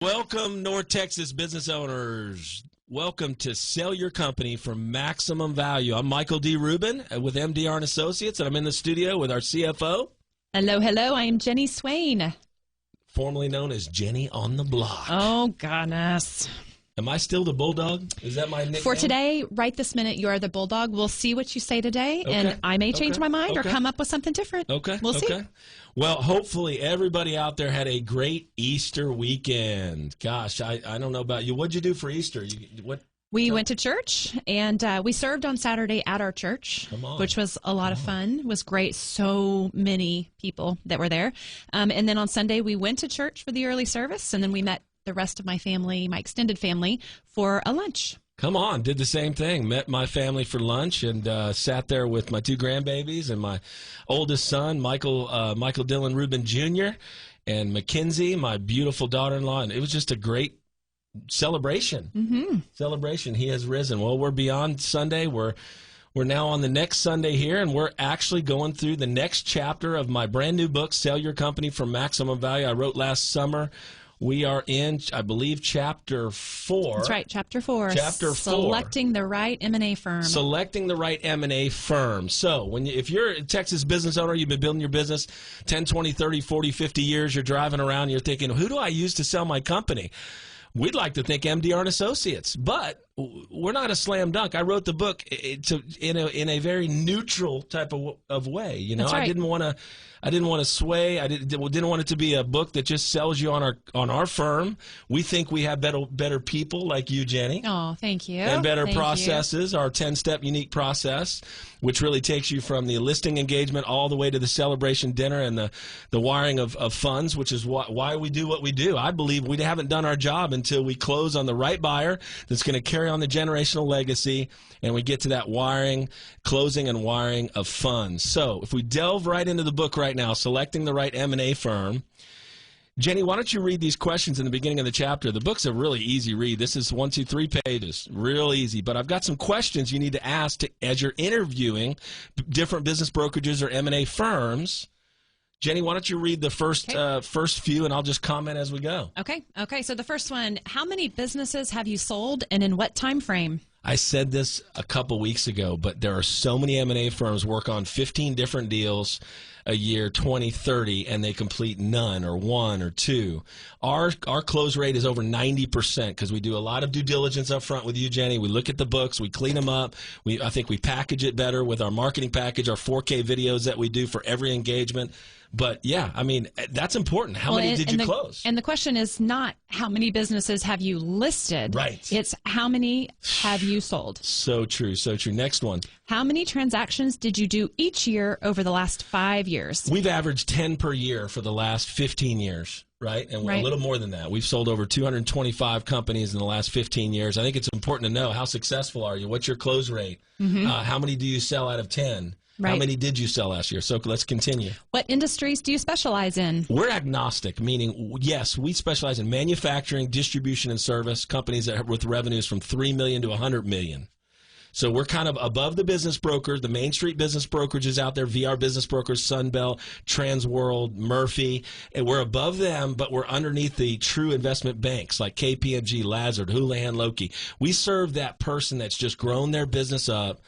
Welcome, North Texas business owners. Welcome to Sell Your Company for Maximum Value. I'm Michael D. Rubin with MDR Associates, and I'm in the studio with our CFO. Hello, hello. I am Jenny Swain. Formerly known as Jenny on the Block. Oh, goodness. Am I still the Bulldog? Is that my nickname? For today, right this minute, you are the Bulldog. We'll see what you say today, and I may change my mind or come up with something different. We'll see. Well, hopefully everybody out there had a great Easter weekend. Gosh, I don't know about you. What'd you do for Easter? We went to church, and we served on Saturday at our church, which was a lot of fun. It was great. So many people that were there. And then on Sunday, we went to church for the early service, and then we met the rest of my family, my extended family, for a lunch. Come on, did the same thing. Met my family for lunch and sat there with my two grandbabies and my oldest son, Michael Dylan Rubin Jr., and Mackenzie, my beautiful daughter-in-law. And it was just a great celebration. Celebration. He has risen. Well, we're beyond Sunday. We're now on the next Sunday here, and we're actually going through the next chapter of my brand new book, Sell Your Company for Maximum Value. I wrote last summer. We are in, I believe, Chapter 4. That's right, Chapter 4. Chapter 4. Selecting the right M&A firm. Selecting the right M&A firm. So if you're a Texas business owner, you've been building your business 10, 20, 30, 40, 50 years, you're driving around, you're thinking, who do I use to sell my company? We'd like to think MDR Associates, but we're not a slam dunk. I wrote the book in a very neutral type of way. You know, right. I didn't want to sway. I didn't want it to be a book that just sells you on our firm. We think we have better people like you, Jenny. Oh, thank you. And better processes. Our 10-step unique process, which really takes you from the listing engagement all the way to the celebration dinner and the wiring of funds, which is why we do what we do. I believe we haven't done our job until we close on the right buyer that's going to carry on the generational legacy, and we get to that closing and wiring of funds. So if we delve right into the book right now, Selecting the Right M&A Firm, Jenny, why don't you read these questions in the beginning of the chapter? The book's a really easy read. This is 1, 2, 3 pages, real easy. But I've got some questions you need to ask as you're interviewing different business brokerages or M&A firms. Jenny, why don't you read the first few, and I'll just comment as we go. Okay. So the first one, how many businesses have you sold, and in what time frame? I said this a couple weeks ago, but there are so many M&A firms work on 15 different deals a year, 20, 30, and they complete none or one or two. Our close rate is over 90% because we do a lot of due diligence up front with you, Jenny. We look at the books, we clean them up. I think we package it better with our marketing package, our 4K videos that we do for every engagement. But, yeah, I mean, that's important. How many did you close? And the question is not how many businesses have you listed. Right. It's how many have you sold. So true, so true. Next one. How many transactions did you do each year over the last 5 years? We've averaged 10 per year for the last 15 years. Right? And a little more than that. We've sold over 225 companies in the last 15 years. I think it's important to know, how successful are you? What's your close rate? How many do you sell out of 10? How many did you sell last year? So let's continue. What industries do you specialize in? We're agnostic, meaning, yes, we specialize in manufacturing, distribution, and service, companies that have with revenues from $3 million to $100 million. So we're kind of above the business brokers, the Main Street business brokerages out there, VR Business Brokers, Sunbelt, Transworld, Murphy. And we're above them, but we're underneath the true investment banks like KPMG, Lazard, Houlihan Lokey. We serve that person that's just grown their business up,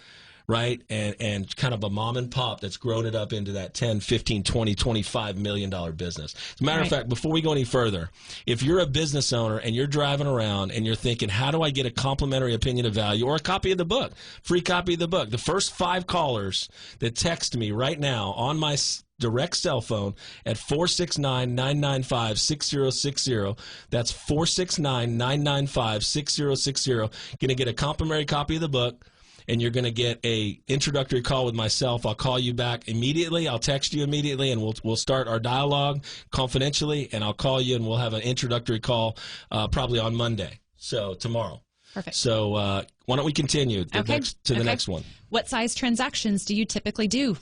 right, and kind of a mom and pop that's grown it up into that 10, 15, 20, $25 million business. As a matter of fact, before we go any further, if you're a business owner and you're driving around and you're thinking, how do I get a complimentary opinion of value or a copy of the book, free copy of the book, the first 5 callers that text me right now on my direct cell phone at 469-995-6060. That's 469-995-6060. Going to get a complimentary copy of the book. And you're going to get a introductory call with myself. I'll call you back immediately. I'll text you immediately, and we'll start our dialogue confidentially. And I'll call you, and we'll have an introductory call probably on Monday, so tomorrow. Perfect. So why don't we continue to the next one? What size transactions do you typically do?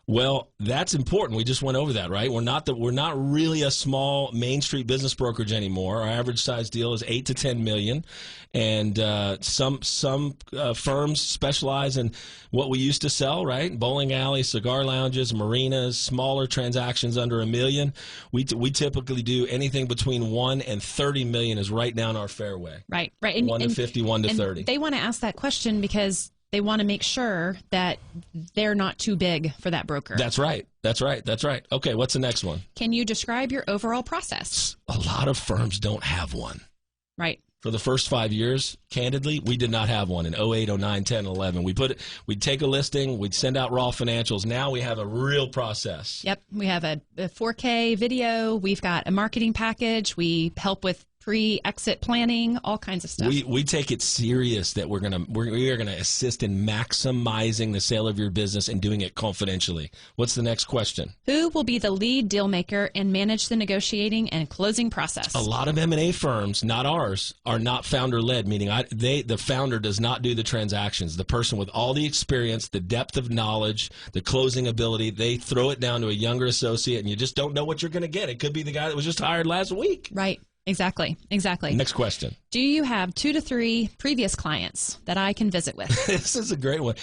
Well, that's important. We just went over that, right? We're not really a small Main Street business brokerage anymore. Our average size deal is 8 to 10 million, and some firms specialize in what we used to sell, right? Bowling alleys, cigar lounges, marinas, smaller transactions under $1 million. We typically do anything between 1 and 30 million is right down our fairway. Right. And 1 to 50, 1 to 30. They want to ask that question because they want to make sure that they're not too big for that broker. That's right. Okay, what's the next one? Can you describe your overall process? A lot of firms don't have one. Right. For the first 5 years, candidly, we did not have one in 08, 09, 10, 11. We'd take a listing, we'd send out raw financials. Now we have a real process. Yep. We have a 4K video. We've got a marketing package. We help with pre-exit planning, all kinds of stuff. We take it serious that we are gonna assist in maximizing the sale of your business and doing it confidentially. What's the next question? Who will be the lead deal maker and manage the negotiating and closing process? A lot of M&A firms, not ours, are not founder-led, meaning the founder does not do the transactions. The person with all the experience, the depth of knowledge, the closing ability, they throw it down to a younger associate, and you just don't know what you're going to get. It could be the guy that was just hired last week. Right. Exactly. Next question. Do you have 2 to 3 previous clients that I can visit with? This is a great one.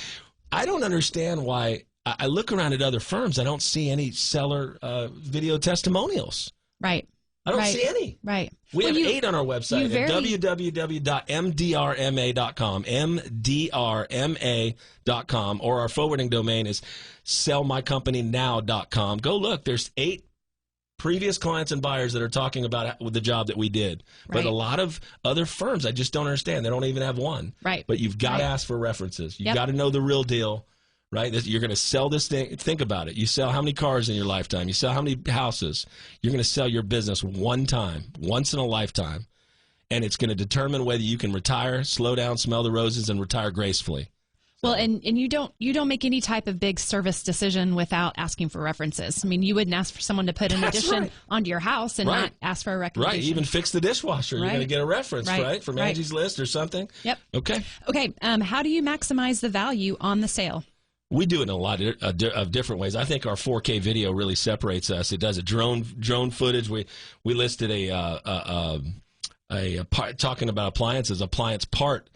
I don't understand why. I look around at other firms. I don't see any seller video testimonials. Right. I don't see any. Right. We have 8 on our website at www.mdrma.com, mdrma.com, or our forwarding domain is sellmycompanynow.com. Go look. There's 8 previous clients and buyers that are talking about the job that we did. But a lot of other firms, I just don't understand. They don't even have one. Right. But you've got to ask for references. You've got to know the real deal, right? You're going to sell this thing. Think about it. You sell how many cars in your lifetime? You sell how many houses? You're going to sell your business one time, once in a lifetime. And it's going to determine whether you can retire, slow down, smell the roses, and retire gracefully. Well, and you don't make any type of big service decision without asking for references. I mean, you wouldn't ask for someone to put an addition onto your house and not ask for a recommendation. Right, even fix the dishwasher. You're going to get a reference, right? From Angie's List or something. Yep. Okay. How do you maximize the value on the sale? We do it in a lot of different ways. I think our 4K video really separates us. It does a drone footage. We listed talking about appliances, appliance part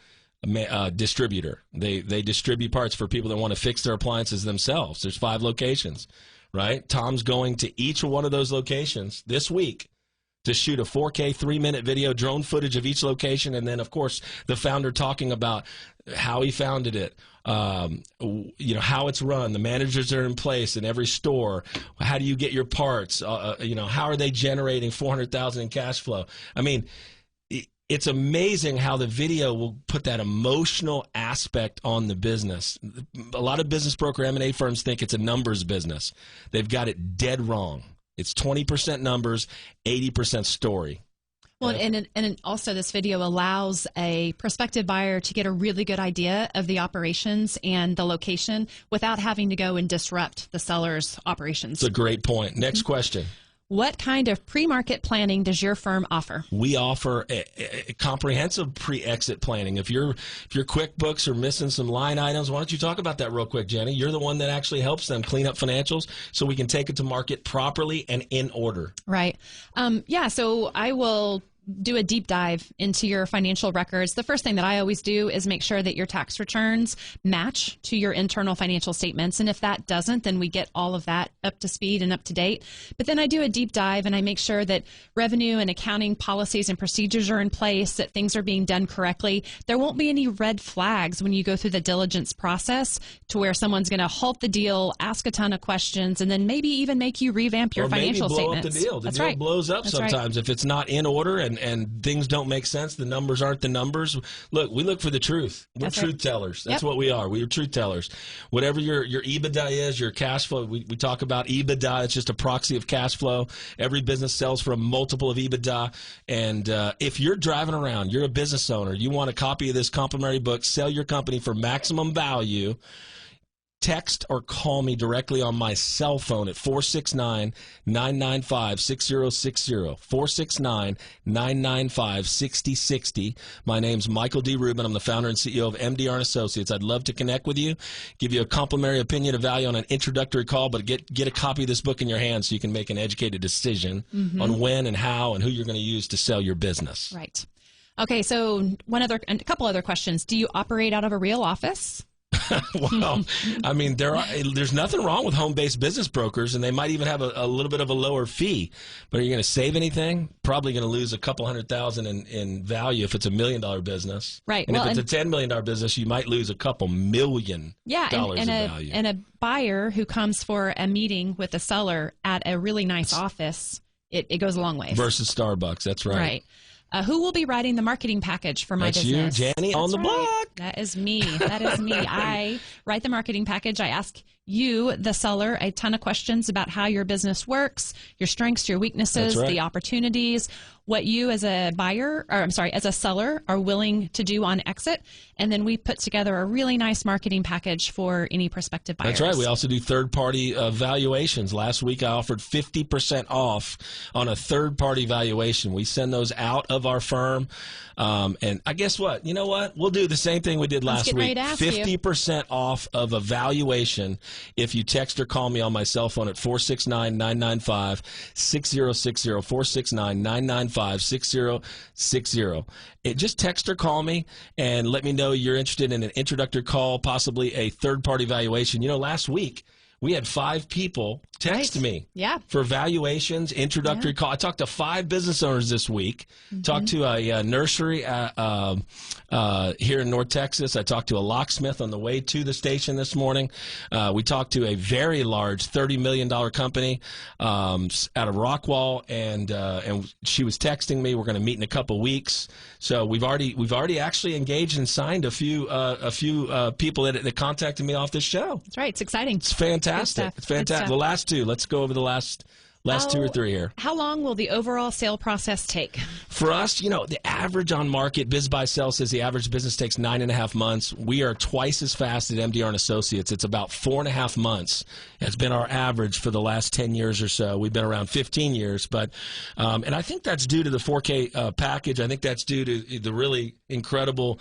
distributor. They distribute parts for people that want to fix their appliances themselves. There's 5 locations, right? Tom's going to each one of those locations this week to shoot a 4K 3-minute video, drone footage of each location, and then, of course, the founder talking about how he founded it, how it's run, the managers that are in place in every store, how do you get your parts, how are they generating $400,000 in cash flow? I mean, it's amazing how the video will put that emotional aspect on the business. A lot of business broker M&A firms think it's a numbers business. They've got it dead wrong. It's 20% numbers, 80% story. Well, and also this video allows a prospective buyer to get a really good idea of the operations and the location without having to go and disrupt the seller's operations. It's a great point. Next question. What kind of pre-market planning does your firm offer? We offer a comprehensive pre-exit planning. If your QuickBooks are missing some line items, why don't you talk about that real quick, Jenny? You're the one that actually helps them clean up financials so we can take it to market properly and in order. Right. So I will do a deep dive into your financial records. The first thing that I always do is make sure that your tax returns match to your internal financial statements. And if that doesn't, then we get all of that up to speed and up to date. But then I do a deep dive and I make sure that revenue and accounting policies and procedures are in place, that things are being done correctly. There won't be any red flags when you go through the diligence process to where someone's going to halt the deal, ask a ton of questions, and then maybe even make you revamp your financial statements. Or maybe blow up the deal. The deal blows up sometimes if it's not in order and things don't make sense. The numbers aren't the numbers. Look, we look for the truth. We're truth tellers. That's what we are. We are truth tellers. Whatever your EBITDA is, your cash flow, we talk about EBITDA. It's just a proxy of cash flow. Every business sells for a multiple of EBITDA. And if you're driving around, you're a business owner, you want a copy of this complimentary book, Sell Your Company for Maximum Value, text or call me directly on my cell phone at 469-995-6060, 469-995-6060. My name's Michael D. Rubin. I'm the founder and CEO of MDR Associates. I'd love to connect with you, give you a complimentary opinion of value on an introductory call, but get a copy of this book in your hands so you can make an educated decision on when and how and who you're going to use to sell your business. Right. Okay, so a couple other questions. Do you operate out of a real office? Well, I mean, there's nothing wrong with home-based business brokers, and they might even have a little bit of a lower fee. But are you going to save anything? Probably going to lose a couple $100,000 in value if it's $1 million business. Right. And if it's a $10 million business, you might lose a couple $1 million in value. And a buyer who comes for a meeting with a seller at a really nice office, it goes a long way. Versus Starbucks. That's right. Right. Who will be writing the marketing package for my business? That's you, Jenny, on the block. That is me. I write the marketing package. I ask you, the seller, a ton of questions about how your business works, your strengths, your weaknesses, the opportunities, what you as a as a seller are willing to do on exit. And then we put together a really nice marketing package for any prospective buyers. That's right. We also do third-party valuations. Last week, I offered 50% off on a third-party valuation. We send those out of our firm. And I guess what? You know what? We'll do the same thing we did last week. 50% off of a valuation if you text or call me on my cell phone at 469-995-6060, 469-995-6060. Just text or call me and let me know you're interested in an introductory call, possibly a third-party valuation. You know, last week, we had 5 people text me for valuations, introductory call. I talked to 5 business owners this week. Talked to a nursery here in North Texas. I talked to a locksmith on the way to the station this morning. We talked to a very large $30 million company out of Rockwall, and she was texting me. We're going to meet in a couple weeks. So we've already actually engaged and signed a few people that contacted me off this show. That's right. It's exciting. It's fantastic. It's fantastic. The last 2. Let's go over the last 2 or 3 here. How long will the overall sale process take? For us, you know, the average on market, Biz Buy Sell says the average business takes 9.5 months. We are twice as fast at MDR Associates. It's about 4.5 months. It's been our average for the last 10 years or so. We've been around 15 years, but and I think that's due to the 4K package. I think that's due to the really incredible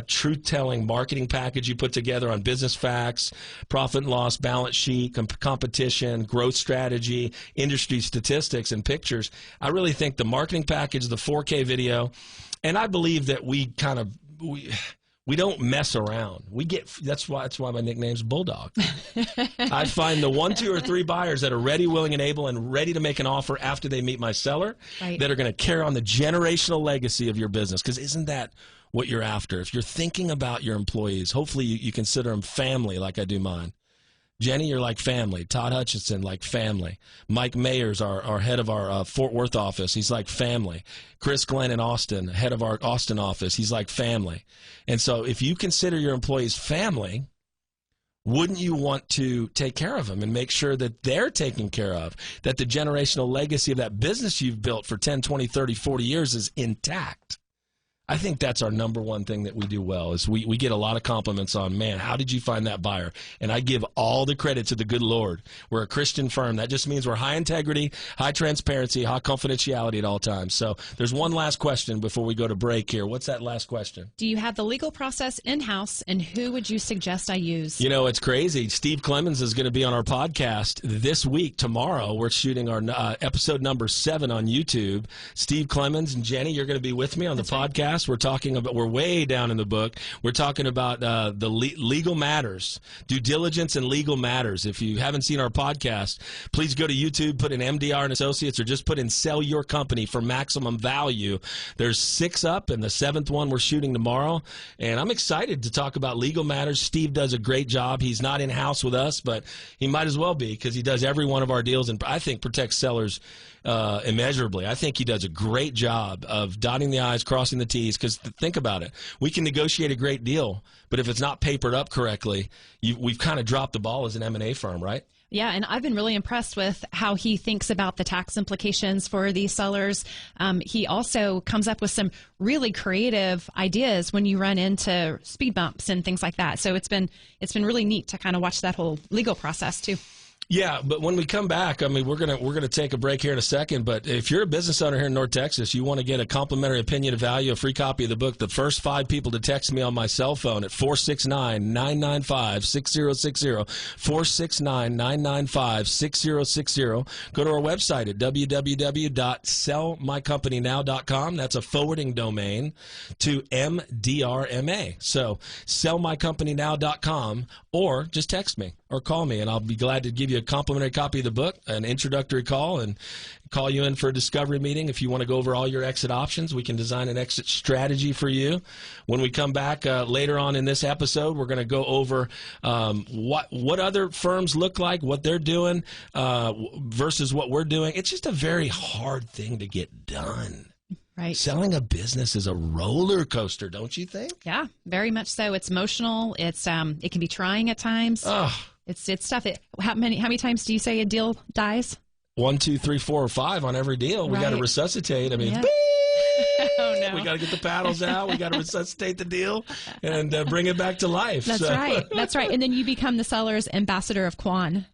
truth-telling marketing package you put together on business facts, profit and loss, balance sheet, competition, growth strategy, industry statistics and pictures. I really think the marketing package, the 4K video, and I believe that we don't mess around. That's why my nickname's Bulldog. I find the 1, 2, or 3 buyers that are ready, willing, and able, and ready to make an offer after they meet my seller that are going to carry on the generational legacy of your business. Because isn't that what you're after? If you're thinking about your employees, hopefully you consider them family like I do mine. Jenny, you're like family. Todd Hutchinson, like family. Mike Mayers, our head of our Fort Worth office, he's like family. Chris Glenn in Austin, head of our Austin office, he's like family. And so if you consider your employees family, wouldn't you want to take care of them and make sure that they're taken care of, that the generational legacy of that business you've built for 10, 20, 30, 40 years is intact? I think that's our number one thing that we do well is we get a lot of compliments on, man, how did you find that buyer? And I give all the credit to the good Lord. We're a Christian firm. That just means we're high integrity, high transparency, high confidentiality at all times. So there's one last question before we go to break here. What's that last question? Do you have the legal process in-house, and who would you suggest I use? You know, it's crazy. Steve Clemens is going to be on our podcast this week. Tomorrow, we're shooting our episode number 7 on YouTube. Steve Clemens and Jenny, you're going to be with me on the podcast. We're way down in the book. We're talking about the legal matters, due diligence and legal matters. If you haven't seen our podcast, please go to YouTube, put in MDR and Associates, or just put in Sell Your Company for Maximum Value. There's 6 up, and the 7th one we're shooting tomorrow. And I'm excited to talk about legal matters. Steve does a great job. He's not in-house with us, but he might as well be because he does every one of our deals and I think protects sellers immeasurably. I think he does a great job of dotting the I's, crossing the T's, because think about it. We can negotiate a great deal, but if it's not papered up correctly, we've kind of dropped the ball as an M&A firm, right? Yeah, and I've been really impressed with how he thinks about the tax implications for these sellers. He also comes up with some really creative ideas when you run into speed bumps and things like that. So it's been really neat to kind of watch that whole legal process too. Yeah, but when we come back, I mean, we're gonna take a break here in a second. But if you're a business owner here in North Texas, you want to get a complimentary opinion of value, a free copy of the book. The first 5 people to text me on my cell phone at 469-995-6060, 469-995-6060. Go to our website at www.sellmycompanynow.com. That's a forwarding domain to MDRMA. So sellmycompanynow.com, or just text me or call me, and I'll be glad to give you a complimentary copy of the book, an introductory call, and call you in for a discovery meeting. If you want to go over all your exit options, we can design an exit strategy for you. When we come back later on in this episode, we're going to go over what other firms look like, what they're doing versus what we're doing. It's just a very hard thing to get done. Right. Selling a business is a roller coaster, don't you think? Yeah, very much so. It's emotional. It's it can be trying at times. It's tough. How many times do you say a deal dies? 1, 2, 3, 4, or 5 on every deal. We got to resuscitate. I mean, yeah. Oh, no. We got to get the paddles out. We got to resuscitate the deal and bring it back to life. That's right. That's right. And then you become the seller's ambassador of Quan.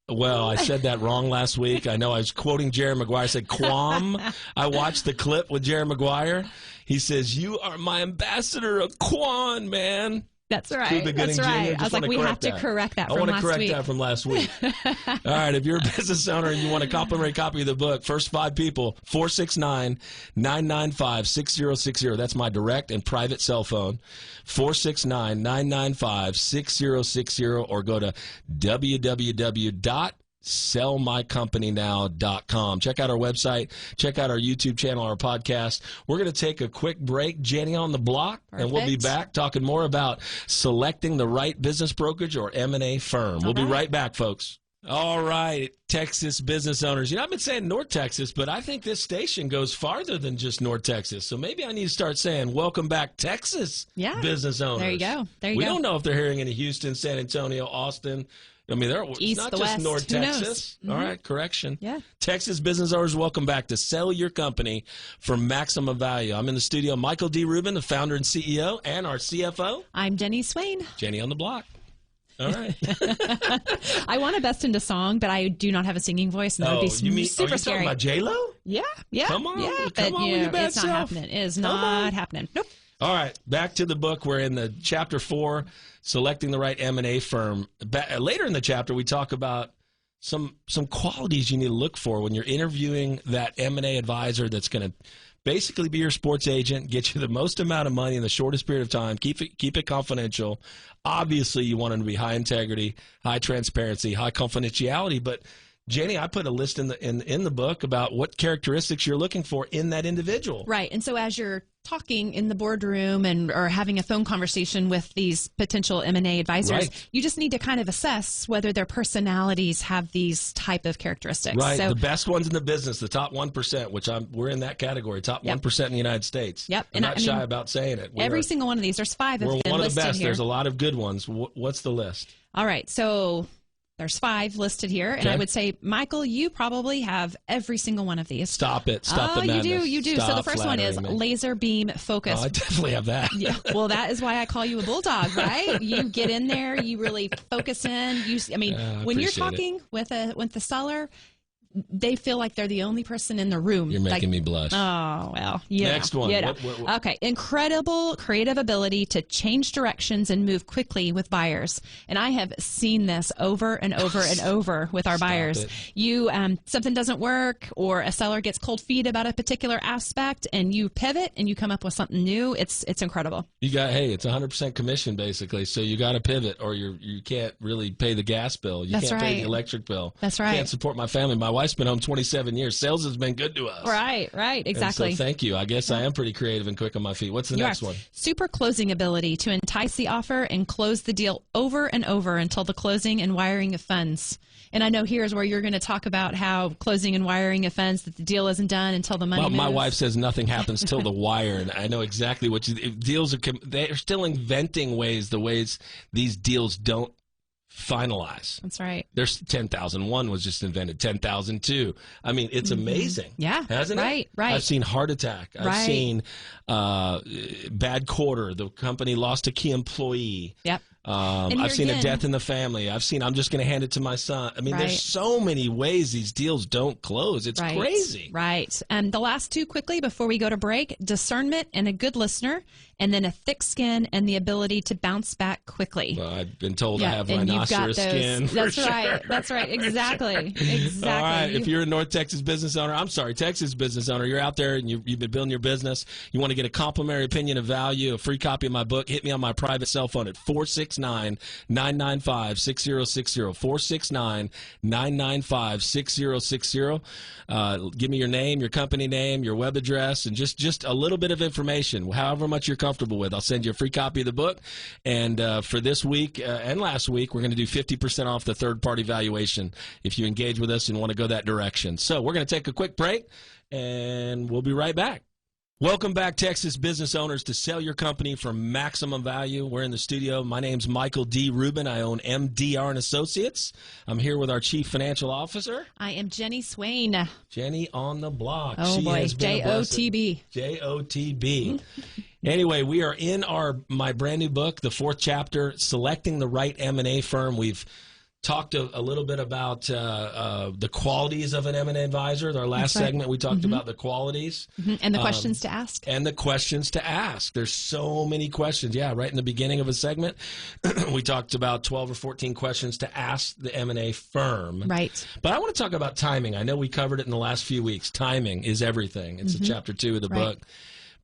Well, I said that wrong last week. I know I was quoting Jerry Maguire. I said Quam. I watched the clip with Jerry Maguire. He says, "You are my ambassador of Quan, man." That's right. That's right. I was like, we have to correct that from last week. I want to correct that from last week. All right. If you're a business owner and you want a complimentary copy of the book, first 5 people, 469-995-6060. That's my direct and private cell phone, 469-995-6060, or go to www.sellmycompanynow.com. Check out our website. Check out our YouTube channel, our podcast. We're going to take a quick break. Jenny on the block. Perfect. And we'll be back talking more about selecting the right business brokerage or M&A firm. We'll be right back, folks. All right, Texas business owners. You know, I've been saying North Texas, but I think this station goes farther than just North Texas. So maybe I need to start saying, welcome back, Texas business owners. There you go. We don't know if they're hearing in Houston, San Antonio, Austin. I mean, it's not just West. North Texas. Mm-hmm. All right, correction. Yeah. Texas business owners, welcome back to Sell Your Company for Maximum Value. I'm in the studio, Michael D. Rubin, the founder and CEO, and our CFO. I'm Jenny Swain. Jenny on the block. All right. I want to bust into song, but I do not have a singing voice, and that would be super scary. Are you talking about J-Lo? Yeah. Come on. Yeah, come on with your bad it's not self. happening. It is not happening. Nope. All right, back to the book. We're in the chapter 4, selecting the right M&A firm. Later in the chapter, we talk about some qualities you need to look for when you're interviewing that M&A advisor that's going to basically be your sports agent, get you the most amount of money in the shortest period of time, keep it confidential. Obviously, you want them to be high integrity, high transparency, high confidentiality, but Jenny, I put a list in the book about what characteristics you're looking for in that individual. Right. And so as you're talking in the boardroom or having a phone conversation with these potential M&A advisors, you just need to kind of assess whether their personalities have these type of characteristics. Right. So, the best ones in the business, the top 1%, which we're in that category, top 1% in the United States. Yep. I'm not shy about saying it. Every single one of these, there's 5 of them listed here. We're one of the best. There's a lot of good ones. What's the list? All right. So there's 5 listed here, and I would say, Michael, you probably have every single one of these. Stop it. Stop the madness. You do. Stop so the first one is laser beam focus. Oh, I definitely have that. Yeah. Well, that is why I call you a bulldog, right? You get in there, you really focus in. When you're talking with the seller, they feel like they're the only person in the room. You're making me blush. Oh, well. Next one. What? Okay. Incredible creative ability to change directions and move quickly with buyers. And I have seen this over and over and over with our buyers. You something doesn't work, or a seller gets cold feet about a particular aspect, and you pivot and you come up with something new. It's incredible. It's 100% commission basically. So you got to pivot, or you can't really pay the gas bill. You can't pay the electric bill. That's right. You can't support my family. My wife's been home 27 years. Sales has been good to us. Right, exactly. And so thank you. I guess I am pretty creative and quick on my feet. What's the next one? Super closing ability to entice the offer and close the deal over and over until the closing and wiring of funds. And I know here's where you're going to talk about how closing and wiring of funds, that the deal isn't done until the money moves. My wife says nothing happens till the wire, and I know exactly what deals are. They're still inventing ways these deals don't finalize. That's right. There's 10,001 was just invented, 10,002. I mean, it's amazing. Yeah. Hasn't it? Right. I've seen heart attack. I've seen bad quarter. The company lost a key employee. Yep. I've seen a death in the family. I'm just going to hand it to my son. I mean, there's so many ways these deals don't close. It's crazy. Right. The last two quickly before we go to break: discernment and a good listener, and then a thick skin and the ability to bounce back quickly. Well, I've been told I have rhinoceros skin. That's right. That's right. Exactly. All right. If you're a North Texas business owner, Texas business owner, you're out there and you've been building your business, you want to get a complimentary opinion of value, a free copy of my book, hit me on my private cell phone at 469-995-6060, 469-995-6060. Give me your name, your company name, your web address, and just a little bit of information, however much you're comfortable with. I'll send you a free copy of the book. And for this week and last week, we're going to do 50% off the third-party valuation if you engage with us and want to go that direction. So we're going to take a quick break, and we'll be right back. Welcome back, Texas business owners, to Sell Your Company for Maximum Value. We're in the studio. My name's Michael D. Rubin. I own MDR Associates. I'm here with our Chief Financial Officer. I am Jenny Swain. Jenny on the block. Oh, boy. JOTB. JOTB. Anyway, we are in my brand new book, the 4th chapter, Selecting the Right M&A Firm. We've talked a little bit about the qualities of an M&A advisor. Our last segment, we talked about the qualities. And the questions to ask. And the questions to ask. There's so many questions. Yeah, right in the beginning of a segment, we talked about 12 or 14 questions to ask the M&A firm. Right. But I want to talk about timing. I know we covered it in the last few weeks. Timing is everything. It's in chapter 2 of the book.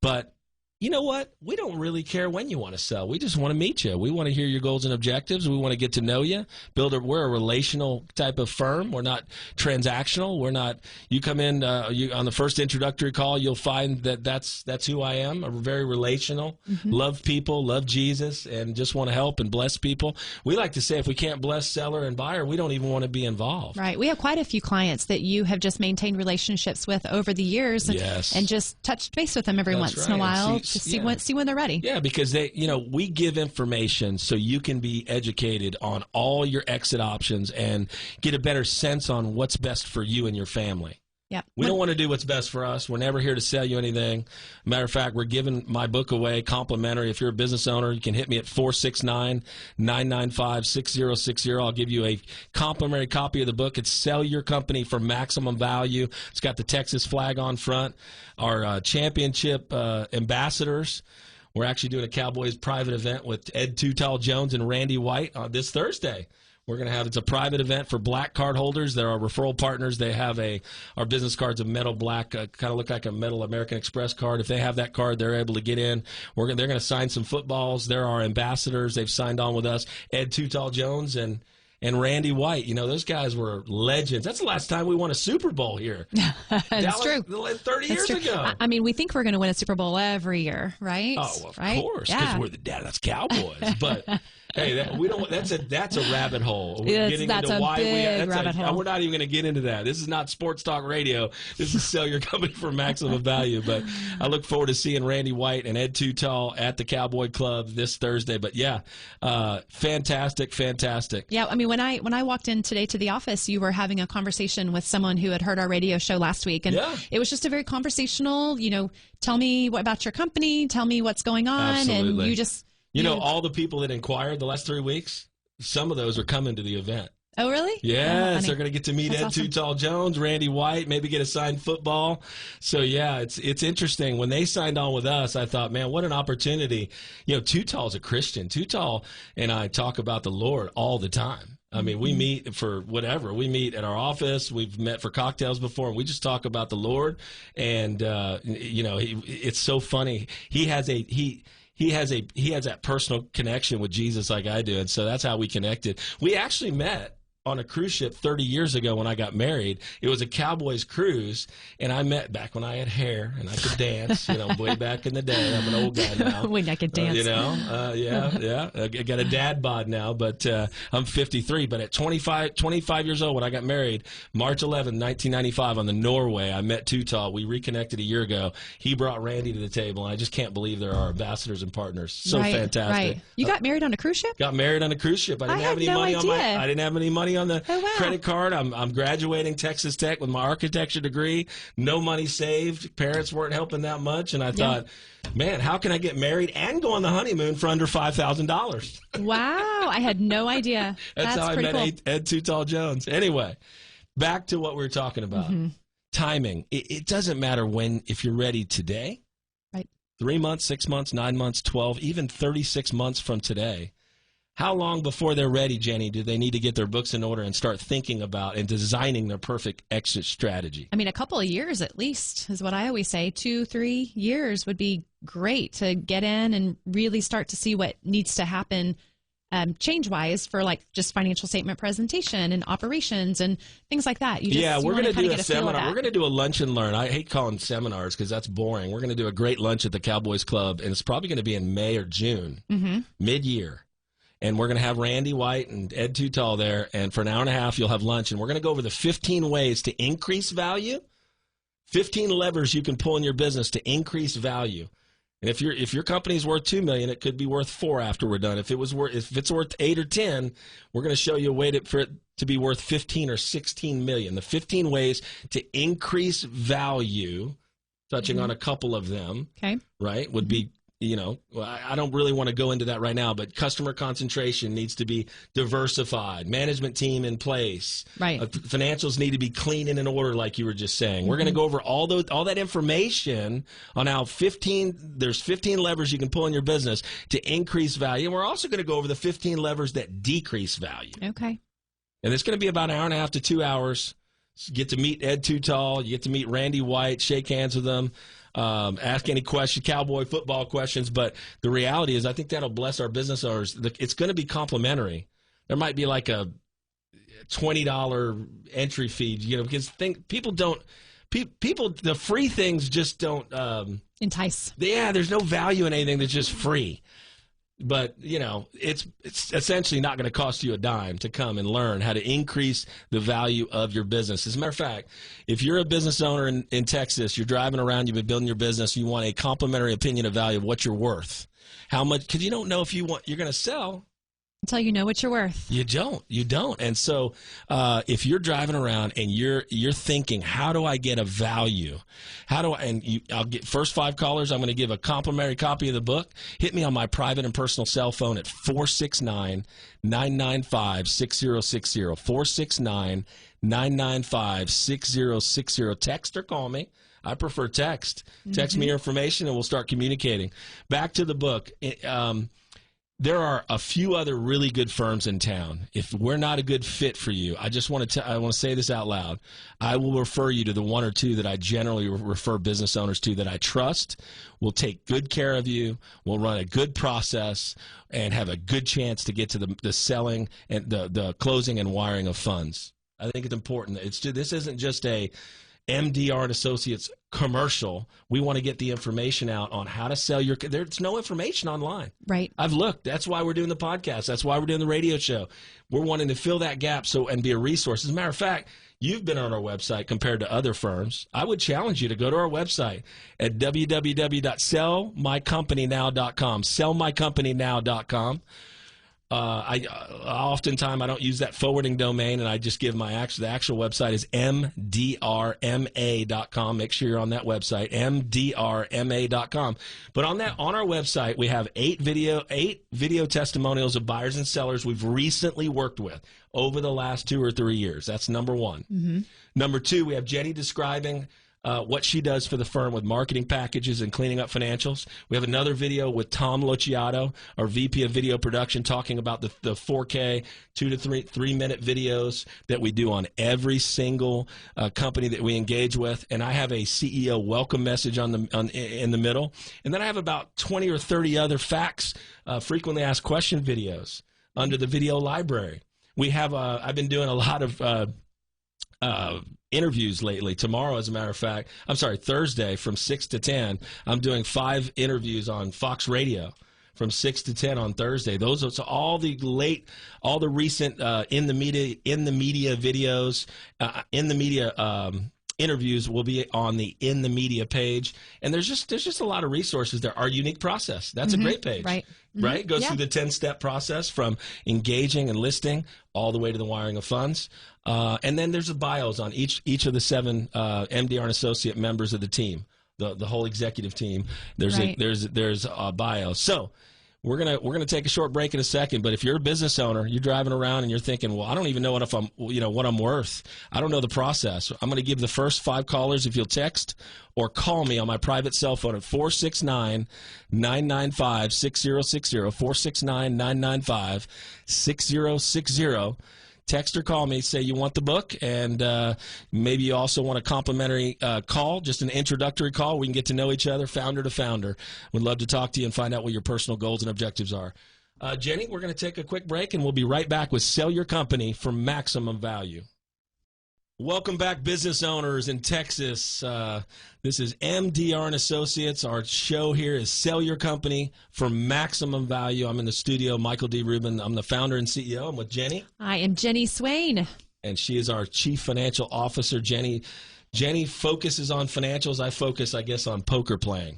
But you know what? We don't really care when you want to sell. We just want to meet you. We want to hear your goals and objectives. We want to get to know you. We're a relational type of firm. We're not transactional. We're not. You come in on the first introductory call, you'll find that's who I am. I'm very relational. Love people, love Jesus, and just want to help and bless people. We like to say if we can't bless seller and buyer, we don't even want to be involved. Right. We have quite a few clients that you have just maintained relationships with over the years, and just touched base with them every once in a while. To see when they're ready. Yeah, because we give information so you can be educated on all your exit options and get a better sense on what's best for you and your family. Yep. We don't want to do what's best for us. We're never here to sell you anything. Matter of fact, we're giving my book away complimentary. If you're a business owner, you can hit me at 469-995-6060. I'll give you a complimentary copy of the book. It's Sell Your Company for Maximum Value. It's got the Texas flag on front. Our championship ambassadors. We're actually doing a Cowboys private event with Ed Too Tall Jones and Randy White this Thursday. We're going to it's a private event for black card holders. They're our referral partners. They have our business card's a metal black, kind of look like a metal American Express card. If they have that card, they're able to get in. They're going to sign some footballs. They're our ambassadors. They've signed on with us. Ed Too Tall Jones and Randy White. Those guys were legends. That's the last time we won a Super Bowl here. That's true. 30 years ago. I mean, we think we're going to win a Super Bowl every year, right? Oh, of course, because we're the Dallas Cowboys. But hey, that's a rabbit hole. That's a big rabbit hole. We're not even going to get into that. This is not Sports Talk Radio. This is Sell Your Company for Maximum Value. But I look forward to seeing Randy White and Ed Too Tall at the Cowboy Club this Thursday. But yeah, fantastic. Yeah, I mean, when I walked in today to the office, you were having a conversation with someone who had heard our radio show last week, and it was just a very conversational. Tell me about your company. Tell me what's going on, Absolutely. And you just. All the people that inquired the last 3 weeks, some of those are coming to the event. Oh, really? Yes, they're going to get to meet Ed Too Tall Jones, Randy White, maybe get a signed football. So, yeah, it's interesting. When they signed on with us, I thought, man, what an opportunity. Too Tall's a Christian. Too Tall and I talk about the Lord all the time. I mean, we meet for whatever. We meet at our office. We've met for cocktails before, and we just talk about the Lord. And, it's so funny. He has that personal connection with Jesus like I do, and so that's how we connected. We actually met on a cruise ship 30 years ago when I got married. It was a Cowboys cruise, and I met back when I had hair and I could dance, way back in the day. I'm an old guy now. When I could dance. Yeah. I got a dad bod now, but I'm 53. But at 25 years old when I got married, March 11, 1995 on the Norway, I met Tutal. We reconnected a year ago. He brought Randy to the table, and I just can't believe they're our ambassadors and partners. So fantastic. Right. You got married on a cruise ship? Got married on a cruise ship. I didn't have any money on the credit card. I'm graduating Texas Tech with my architecture degree. No money saved. Parents weren't helping that much, and I thought, man, how can I get married and go on the honeymoon for under $5,000? Wow, I had no idea. That's how I met cool. Ed Tutal Jones. Anyway, back to what we were talking about. Timing. It doesn't matter if you're ready today. Right. 3 months, 6 months, 9 months, 12, even 36 months from today. How long before they're ready, Jenny, do they need to get their books in order and start thinking about and designing their perfect exit strategy? I mean, a couple of years at least is what I always say. 2-3 years would be great to get in and really start to see what needs to happen change-wise for like just financial statement presentation and operations and things like that. We're going to do a seminar. We're going to do a lunch and learn. I hate calling seminars because that's boring. We're going to do a great lunch at the Cowboys Club, and it's probably going to be in May or June, mid-year. And we're going to have Randy White and Ed Tutal there, and for an hour and a half, you'll have lunch, and we're going to go over the 15 ways to increase value, 15 levers you can pull in your business to increase value. And if your company's worth $2 million, it could be worth $4 million after we're done. If it's worth 8 or 10, we're going to show you a way for it to be worth 15 or 16 million. The 15 ways to increase value, touching on a couple of them, right, would be. I don't really want to go into that right now, but customer concentration needs to be diversified, management team in place. Right. Financials need to be clean and in order, like you were just saying. We're going to go over all that information on how there's 15 levers you can pull in your business to increase value. And we're also going to go over the 15 levers that decrease value. Okay. And it's going to be about an hour and a half to 2 hours. You get to meet Ed Tutal. You get to meet Randy White, shake hands with them. Ask any questions, Cowboy football questions, but the reality is I think that'll bless our business owners. It's going to be complimentary. There might be like a $20 entry fee, because the free things just don't entice. Yeah, there's no value in anything that's just free. But, it's essentially not going to cost you a dime to come and learn how to increase the value of your business. As a matter of fact, if you're a business owner in Texas, you're driving around, you've been building your business, you want a complimentary opinion of value of what you're worth. How much? Because you don't know if you're going to sell. Until you know what you're worth. You don't. And so if you're driving around and you're thinking, how do I get a value? I'll get first 5 callers, I'm going to give a complimentary copy of the book. Hit me on my private and personal cell phone at 469-995-6060. 469-995-6060. Text or call me. I prefer text. Text me your information and we'll start communicating. Back to the book. There are a few other really good firms in town. If we're not a good fit for you, I want to say this out loud. I will refer you to the 1 or 2 that I generally refer business owners to that I trust, will take good care of you, will run a good process, and have a good chance to get to the selling and the closing and wiring of funds. I think it's important. This isn't just a MDR Associates commercial. We want to get the information out on how to sell there's no information online. Right. I've looked. That's why we're doing the podcast. That's why we're doing the radio show. We're wanting to fill that gap and be a resource. As a matter of fact, you've been on our website compared to other firms. I would challenge you to go to our website at www.sellmycompanynow.com. Sellmycompanynow.com. Oftentimes I don't use that forwarding domain, and I just give the actual website is mdrma.com. Make sure you're on that website, mdrma.com. But on our website, we have 8 video testimonials of buyers and sellers we've recently worked with over the last 2 or 3 years. That's number 1. Number 2, we have Jenny describing what she does for the firm with marketing packages and cleaning up financials. We have another video with Tom Lociato, our VP of Video Production, talking about the 4K 2 to 3 minute videos that we do on every single company that we engage with. And I have a CEO welcome message in the middle. And then I have about 20 or 30 other facts, frequently asked question videos under the video library. We have I've been doing a lot of interviews lately. Tomorrow, as a matter of fact, Thursday from 6 to 10, I'm doing 5 interviews on Fox Radio from 6 to 10 on Thursday. Those are all the recent in the media videos, in the media interviews will be on the In the Media page. And there's just a lot of resources there. Our unique process, that's a great page. Right. Right? Goes through the 10-step process from engaging and listing all the way to the wiring of funds. And then there's the bios on each of the 7 MDR Associate members of the team, the whole executive team. There's a bio. So we're gonna take a short break in a second. But if you're a business owner, you're driving around and you're thinking, well, I don't even know what I'm worth. I don't know the process. I'm going to give the first 5 callers, if you'll text or call me on my private cell phone at 469-995-6060, 469-995-6060. Text or call me, say you want the book, and maybe you also want a complimentary call, just an introductory call. We can get to know each other, founder to founder. We'd love to talk to you and find out what your personal goals and objectives are. Jenny, we're going to take a quick break, and we'll be right back with Sell Your Company for Maximum Value. Welcome back, business owners in Texas. This is MDR Associates. Our show here is Sell Your Company for Maximum Value. I'm in the studio, Michael D. Rubin. I'm the founder and CEO. I'm with Jenny. I am Jenny Swain. And she is our Chief Financial Officer. Jenny focuses on financials. I focus, I guess, on poker playing.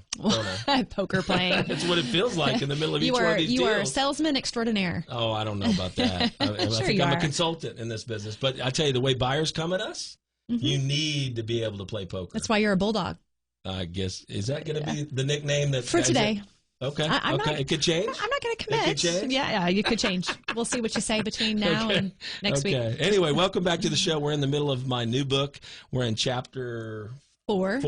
Poker playing. That's what it feels like in the middle of each one of these deals. You are a salesman extraordinaire. Oh, I don't know about that. I think I'm a consultant in this business. But I tell you, the way buyers come at us, you need to be able to play poker. That's why you're a bulldog. I guess. Is that going to be the nickname that for today? Okay. It could change. I'm not going to commit. It could change? Yeah, you could change. We'll see what you say between now and next week. Anyway, welcome back to the show. We're in the middle of my new book. We're in chapter 4.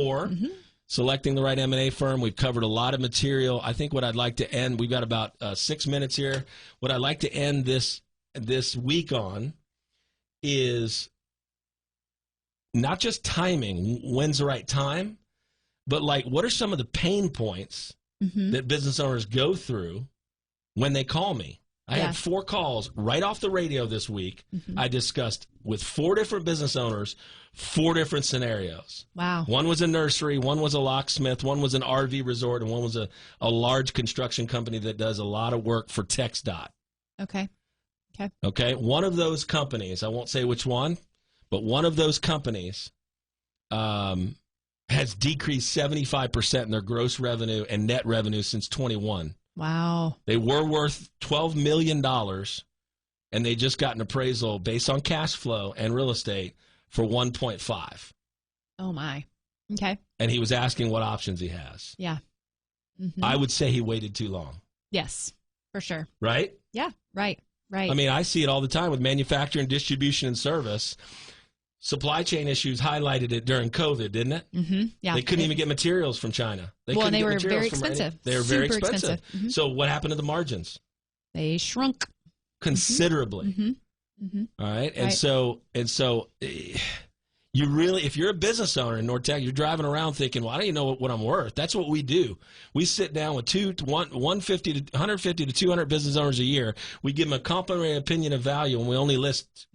Selecting the right M&A firm. We've covered a lot of material. I think what I'd like to end, we've got about 6 minutes here. What I'd like to end this week on is not just timing, when's the right time, but like what are some of the pain points that business owners go through when they call me. I had 4 calls right off the radio this week. I discussed with 4 different business owners 4 different scenarios. Wow. One was a nursery, one was a locksmith, one was an RV resort, and one was a large construction company that does a lot of work for TxDOT. Okay. One of those companies, I won't say which one, but one of those companies has decreased 75% in their gross revenue and net revenue since 21. Wow. They were worth $12 million, and they just got an appraisal based on cash flow and real estate for 1.5. Oh, my. Okay. And he was asking what options he has. Yeah. I would say he waited too long. Yes, for sure. Right? Yeah, right. I mean, I see it all the time with manufacturing, distribution, and service. Supply chain issues highlighted it during COVID, didn't it? Yeah. They couldn't even get materials from China. They were very expensive. They were very expensive. So what happened to the margins? They shrunk considerably. All right. And so you really, if you're a business owner in North Texas, you're driving around thinking, well, I don't even know what I'm worth. That's what we do. We sit down with 150 to 200 business owners a year. We give them a complimentary opinion of value, and we only list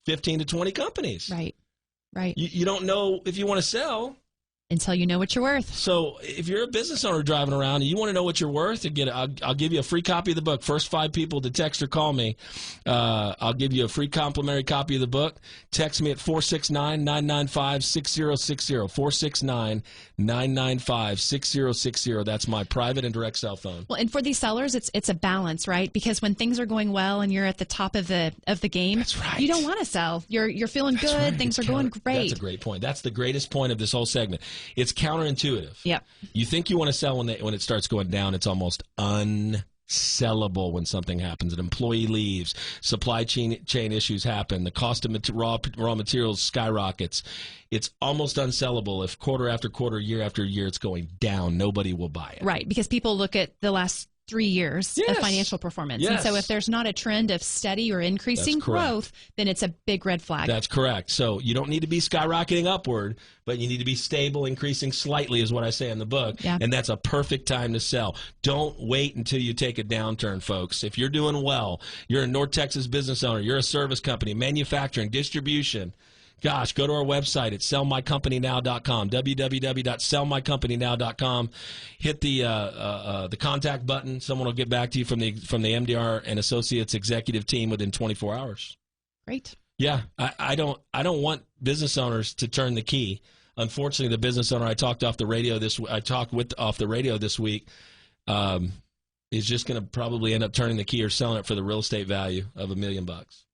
15 to 20 companies. Right. You don't know if you want to sell until you know what you're worth. So if you're a business owner driving around and you want to know what you're worth, I'll give you a free copy of the book. First 5 people to text or call me, I'll give you a free complimentary copy of the book. Text me at 469-995-6060, 469-995-6060. That's my private and direct cell phone. Well, and for these sellers, it's a balance, right? Because when things are going well and you're at the top of the game, that's right. You don't want to sell. You're feeling good. Right. Things are going great. That's a great point. That's the greatest point of this whole segment. It's counterintuitive. Yep. You think you want to sell when it starts going down. It's almost unsellable when something happens. An employee leaves, supply chain issues happen, the cost of raw materials skyrockets. It's almost unsellable if quarter after quarter, year after year, it's going down. Nobody will buy it. Right, because people look at the last 3 years of financial performance. And so if there's not a trend of steady or increasing growth, then it's a big red flag. That's correct. So you don't need to be skyrocketing upward, but you need to be stable, increasing slightly is what I say in the book. Yeah. And that's a perfect time to sell. Don't wait until you take a downturn, folks. If you're doing well, you're a North Texas business owner, you're a service company, manufacturing, distribution, gosh, go to our website at sellmycompanynow.com, www.sellmycompanynow.com. Hit the contact button. Someone will get back to you from the MDR and Associates executive team within 24 hours. Great. Yeah, I don't want business owners to turn the key. Unfortunately, the business owner I talked with off the radio this week is just going to probably end up turning the key or selling it for the real estate value of $1 million.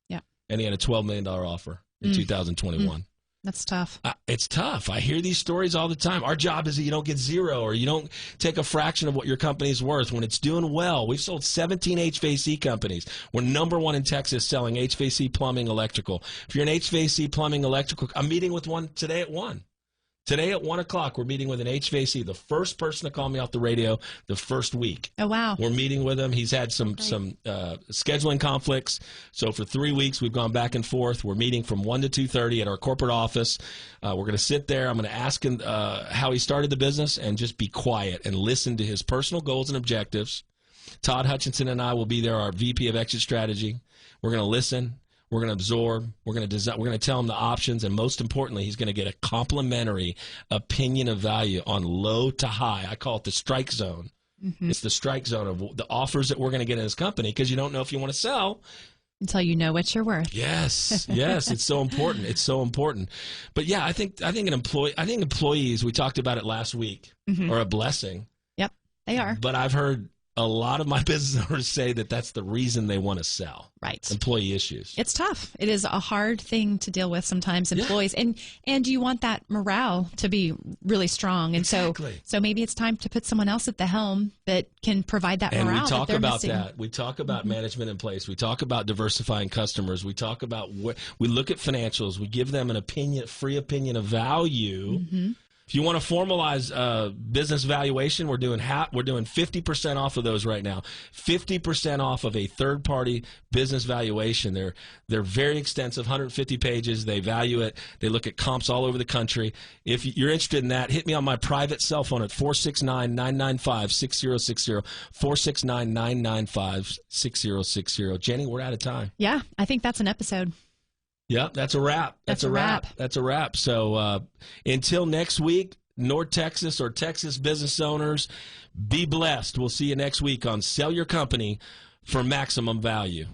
Yeah. And he had a $12 million offer in 2021. That's tough. It's tough. I hear these stories all the time. Our job is that you don't get zero or you don't take a fraction of what your company's worth. When it's doing well, we've sold 17 HVAC companies. We're number one in Texas selling HVAC, plumbing, electrical. If you're an HVAC, plumbing, electrical, I'm meeting with one today at 1. Today at 1 o'clock, we're meeting with an HVAC, the first person to call me off the radio the first week. Oh, wow. We're meeting with him. He's had some scheduling conflicts. So for 3 weeks, we've gone back and forth. We're meeting from 1 to 2:30 at our corporate office. We're going to sit there. I'm going to ask him how he started the business and just be quiet and listen to his personal goals and objectives. Todd Hutchinson and I will be there, our VP of Exit Strategy. We're going to listen. We're going to absorb. We're going to design. We're going to tell him the options, and most importantly, he's going to get a complimentary opinion of value on low to high. I call it the strike zone. Mm-hmm. It's the strike zone of the offers that we're going to get in his company because you don't know if you want to sell until you know what you're worth. Yes, it's so important. It's so important. But yeah, I think employees. We talked about it last week. Mm-hmm. Are a blessing. Yep, they are. But I've heard a lot of my business owners say that that's the reason they want to sell. Right. Employee issues. It's tough. It is a hard thing to deal with sometimes, employees. Yeah. And you want that morale to be really strong. And exactly. so maybe it's time to put someone else at the helm that can provide that morale. And we talk about missing. that. We talk about mm-hmm. management in place. We talk about diversifying customers. We talk about we look at financials. We give them an free opinion of value. Mm-hmm. If you want to formalize business valuation, we're doing 50% off of those right now. 50% off of a third-party business valuation. They're very extensive, 150 pages. They value it. They look at comps all over the country. If you're interested in that, hit me on my private cell phone at 469-995-6060. 469-995-6060. Jenny, we're out of time. Yeah, I think that's an episode. Yep, that's a wrap. That's a wrap. That's a wrap. So until next week, North Texas or Texas business owners, be blessed. We'll see you next week on Sell Your Company for Maximum Value.